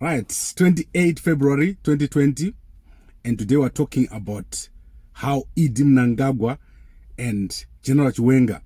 Right, 28 February 2020, and today we're talking about how Mnangagwa and General Chiwenga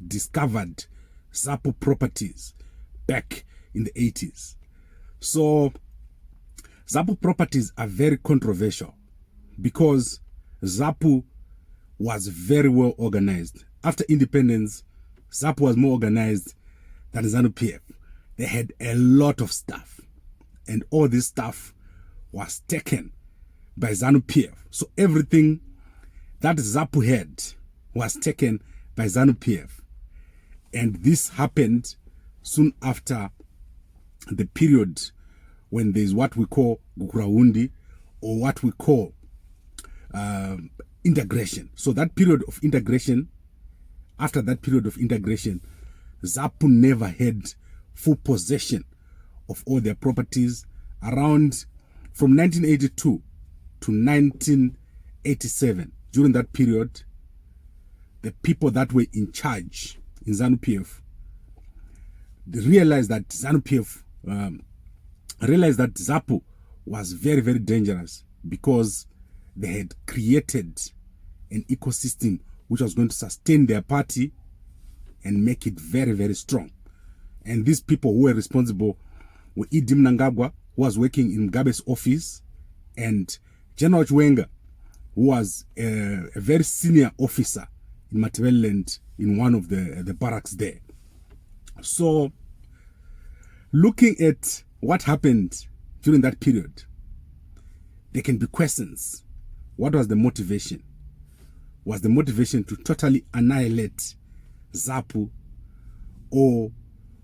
discovered ZAPU properties back in the 80s. So, ZAPU properties are very controversial because ZAPU was very well organized. After independence, ZAPU was more organized than ZANU-PF. They had a lot of stuff, and all this stuff was taken by ZANU-PF. So everything that ZAPU had was taken by ZANU-PF. And this happened soon after the period when there's what we call Gukuraundi, or what we call integration. So that period of integration, after that period of integration, ZAPU never had full possession of all their properties. Around from 1982 to 1987, during that period, the people that were in charge in ZANU-PF realized that ZAPU was very, very dangerous because they had created an ecosystem which was going to sustain their party and make it very, very strong. And these people who were responsible were Mnangagwa, who was working in Mugabe's office, and General Chiwenga, who was a very senior officer in Matabeleland in one of the barracks there. So, looking at what happened during that period, there can be questions. What was the motivation? Was the motivation to totally annihilate ZAPU, or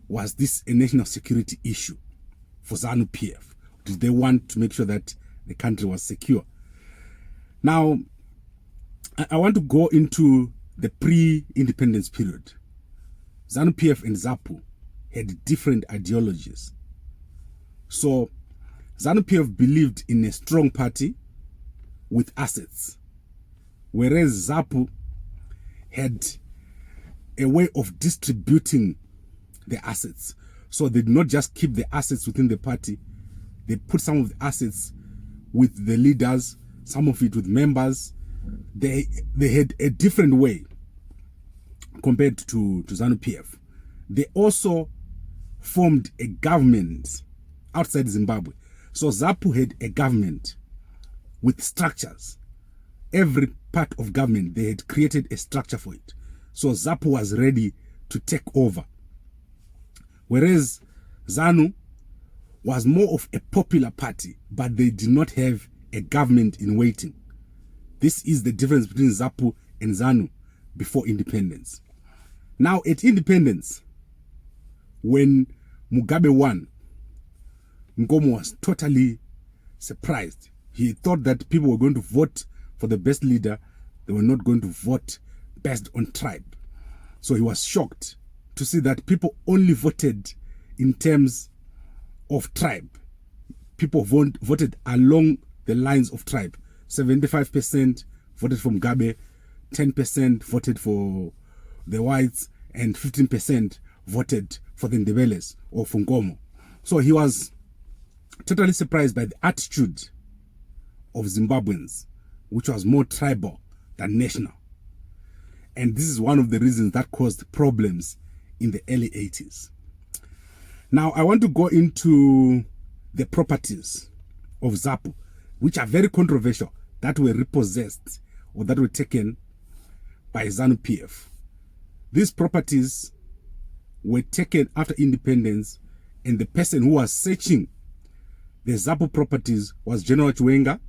was this a national security issue for ZANU-PF? Did they want to make sure that the country was secure? Now, I want to go into the pre-independence period. ZANU-PF and ZAPU had different ideologies. So, ZANU-PF believed in a strong party with assets, whereas ZAPU had a way of distributing the assets. So they did not just keep the assets within the party, they put some of the assets with the leaders, some of it with members. They had a different way compared to ZANU-PF. They also formed a government outside Zimbabwe. So ZAPU had a government with structures. Every part of government, they had created a structure for it. So ZAPU was ready to take over. Whereas ZANU was more of a popular party, but they did not have a government in waiting. This is the difference between ZAPU and ZANU before independence. Now, at independence, when Mugabe won, Nkomo was totally surprised. He thought that people were going to vote for the best leader. They were not going to vote based on tribe. So he was shocked to see that people only voted in terms of tribe. People voted along the lines of tribe. 75% voted for Mugabe, 10% voted for the whites, and 15% voted for the Ndebeles or for Nkomo. So he was totally surprised by the attitude of Zimbabweans, which was more tribal than national. And this is one of the reasons that caused problems in the early 80s. Now, I want to go into the properties of ZAPU, which are very controversial, that were repossessed or that were taken by ZANU-PF. These properties were taken after independence, and the person who was searching the ZAPU properties was General Chiwenga,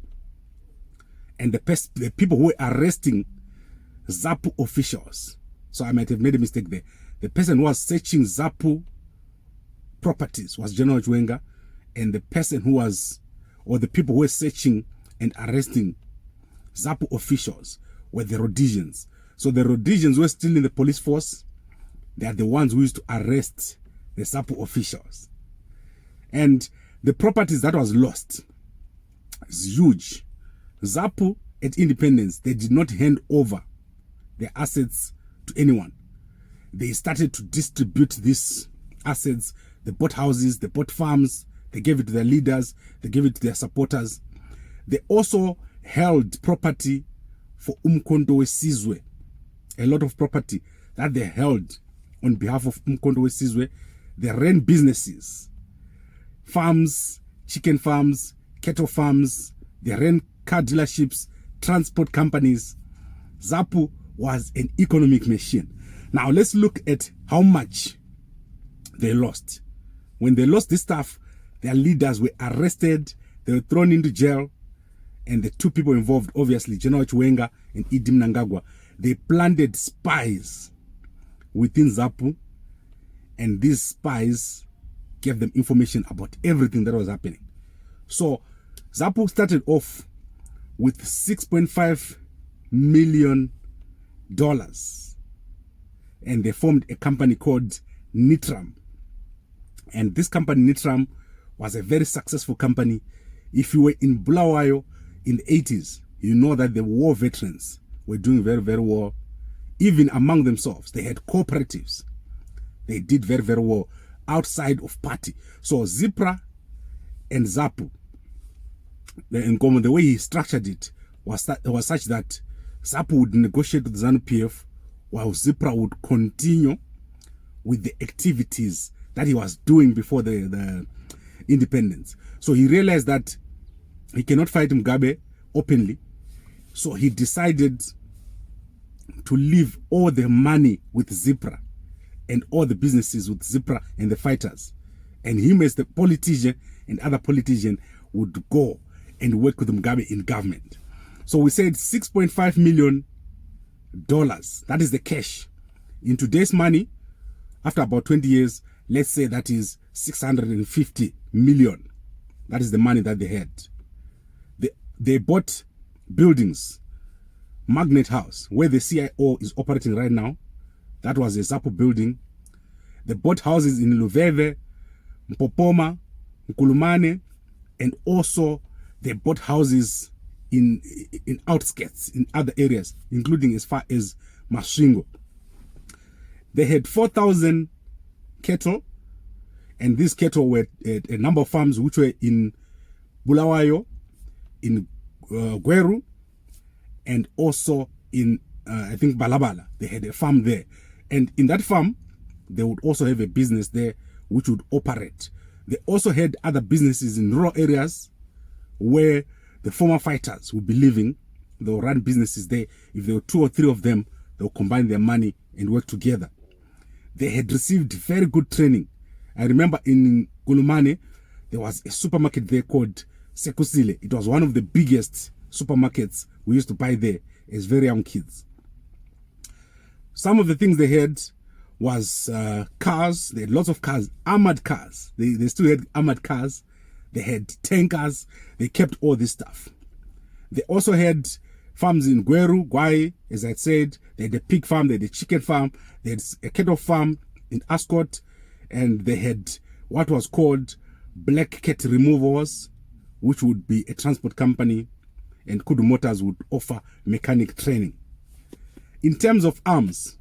and the people who were arresting ZAPU officials. So I might have made a mistake there. The person who was searching ZAPU properties was General Chiwenga, and the person who was, or the people who were searching and arresting ZAPU officials were the Rhodesians. So the Rhodesians were still in the police force. They are the ones who used to arrest the ZAPU officials. And the properties that was lost is huge. ZAPU at independence, they did not hand over their assets to anyone. They started to distribute these assets. They bought houses, they bought farms, They gave it to their leaders. They gave it to their supporters. They also held property for Umkhonto weSizwe. A lot of property that they held on behalf of Umkhonto weSizwe. They ran businesses, farms, chicken farms, cattle farms. They ran car dealerships, transport companies. ZAPU was an economic machine. Now let's look at how much they lost. When they lost this stuff, their leaders were arrested, they were thrown into jail, and the two people involved, obviously, General Chiwenga and Mnangagwa, they planted spies within ZAPU, and these spies gave them information about everything that was happening. So ZAPU started off with $6.5 million, and they formed a company called Nitram. And this company, Nitram, was a very successful company. If you were in Bulawayo in the 80s, you know that the war veterans were doing very, very well. Even among themselves, they had cooperatives. They did very, very well outside of party. So ZIPRA and ZAPU, the way he structured it was such that ZAPU would negotiate with the ZANU-PF while ZIPRA would continue with the activities that he was doing before the independence. So he realized that he cannot fight Mugabe openly. So he decided to leave all the money with ZIPRA and all the businesses with ZIPRA and the fighters. And him as the politician and other politicians would go and work with Mugabe in government. So we said $6.5 million. That is the cash. In today's money, after about 20 years, let's say that is 650 million. That is the money that they had. They bought buildings. Magnet House, where the CIO is operating right now, that was a ZAPU building. They bought houses in Luveve, Mpopoma, Nkulumane, and also they bought houses in outskirts, in other areas, including as far as Masvingo. They had 4,000 cattle, and these cattle were a number of farms which were in Bulawayo, in Gweru, and also in, I think, Balabala. They had a farm there. And in that farm, they would also have a business there which would operate. They also had other businesses in rural areas where the former fighters would be living. They would run businesses there. If there were 2 or 3 of them, they would combine their money and work together. They had received very good training. I remember in Kulumane, there was a supermarket there called Sekusile. It was one of the biggest supermarkets we used to buy there as very young kids. Some of the things they had was cars. They had lots of cars, armored cars. They still had armored cars. They had tankers. They kept all this stuff. They also had farms in Gweru, Gwai, as I said. They had a pig farm, they had a chicken farm, they had a cattle farm in Ascot, and they had what was called Black Cat Removers, which would be a transport company, and Kudu Motors would offer mechanic training. In terms of arms,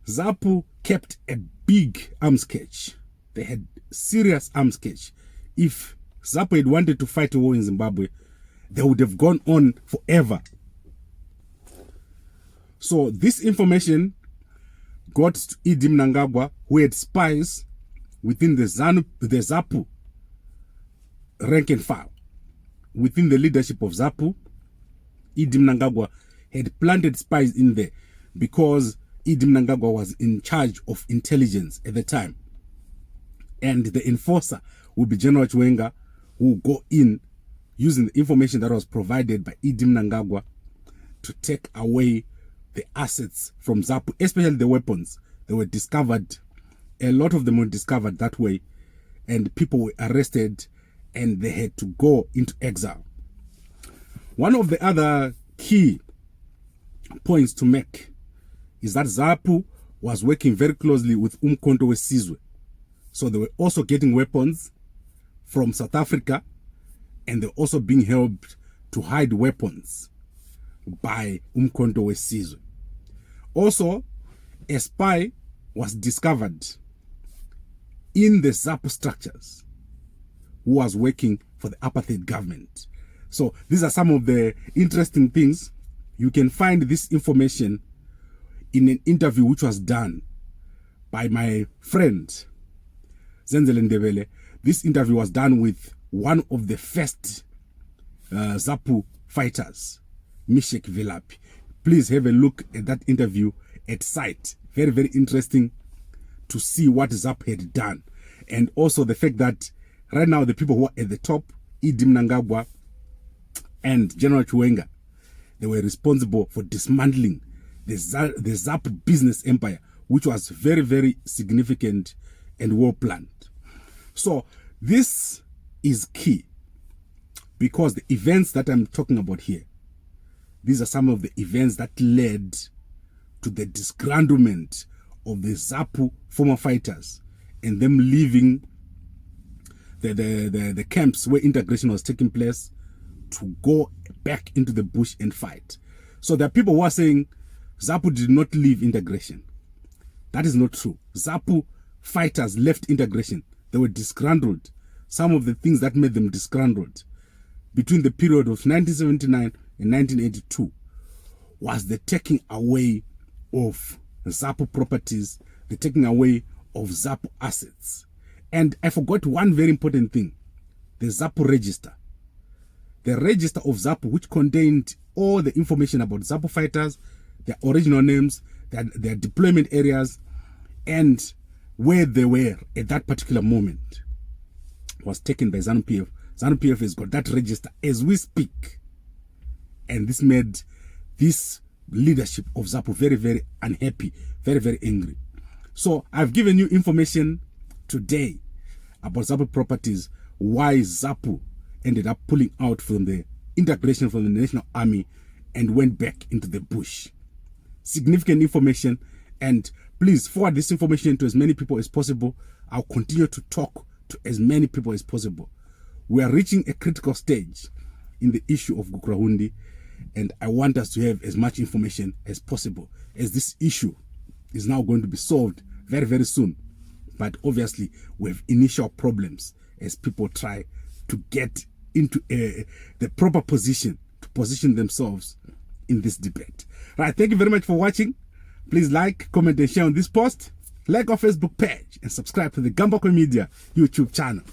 ZAPU kept a big arms cache. They had serious arms cache. If ZAPU had wanted to fight a war in Zimbabwe, they would have gone on forever. So this information got to Mnangagwa, who had spies within the ZAPU rank and file. Within the leadership of ZAPU, Mnangagwa had planted spies in there because Mnangagwa was in charge of intelligence at the time. And the enforcer would be General Chiwenga, who would go in using the information that was provided by Mnangagwa to take away the assets from ZAPU, especially the weapons. They were discovered, a lot of them were discovered that way, and people were arrested and they had to go into exile. One of the other key points to make is that ZAPU was working very closely with Umkhonto weSizwe. So they were also getting weapons from South Africa, and they're also being helped to hide weapons by Umkhonto weSizwe. Also, a spy was discovered in the ZAPU structures. who was working for the apartheid government. So these are some of the interesting things. You can find this information in an interview which was done by my friend Zenzele Ndebele. This interview was done with one of the first ZAPU fighters, Mishek Vilapi. Please have a look at that interview at site. Very, very interesting to see what ZAPU had done. And also the fact that right now the people who are at the top, Mnangagwa and General Chiwenga, they were responsible for dismantling the ZAPU business empire, which was very, very significant and well planned. So this is key, because the events that I'm talking about here, these are some of the events that led to the disgruntlement of the ZAPU former fighters and them leaving the camps where integration was taking place to go back into the bush and fight. So there are people who are saying ZAPU did not leave integration. That is not true. ZAPU fighters left integration. They were disgruntled. Some of the things that made them disgruntled between the period of 1979 and 1982 was the taking away of ZAPU properties, the taking away of ZAPU assets. And I forgot one very important thing, the ZAPU register. The register of ZAPU, which contained all the information about ZAPU fighters, their original names, their deployment areas, and where they were at that particular moment, was taken by ZANU-PF. ZANU-PF has got that register as we speak. And this made this leadership of ZAPU very, very unhappy, very, very angry. So I've given you information today about ZAPU properties, why ZAPU ended up pulling out from the integration from the National Army and went back into the bush. Significant information, and please forward this information to as many people as possible. I'll continue to talk to as many people as possible. We are reaching a critical stage in the issue of Gukrahundi, and I want us to have as much information as possible, as this issue is now going to be solved very, very soon. But obviously, we have initial problems as people try to get into the proper position to position themselves in this debate. Right, thank you very much for watching. Please like, comment, and share on this post. Like our Facebook page and subscribe to the Gambako Media YouTube channel.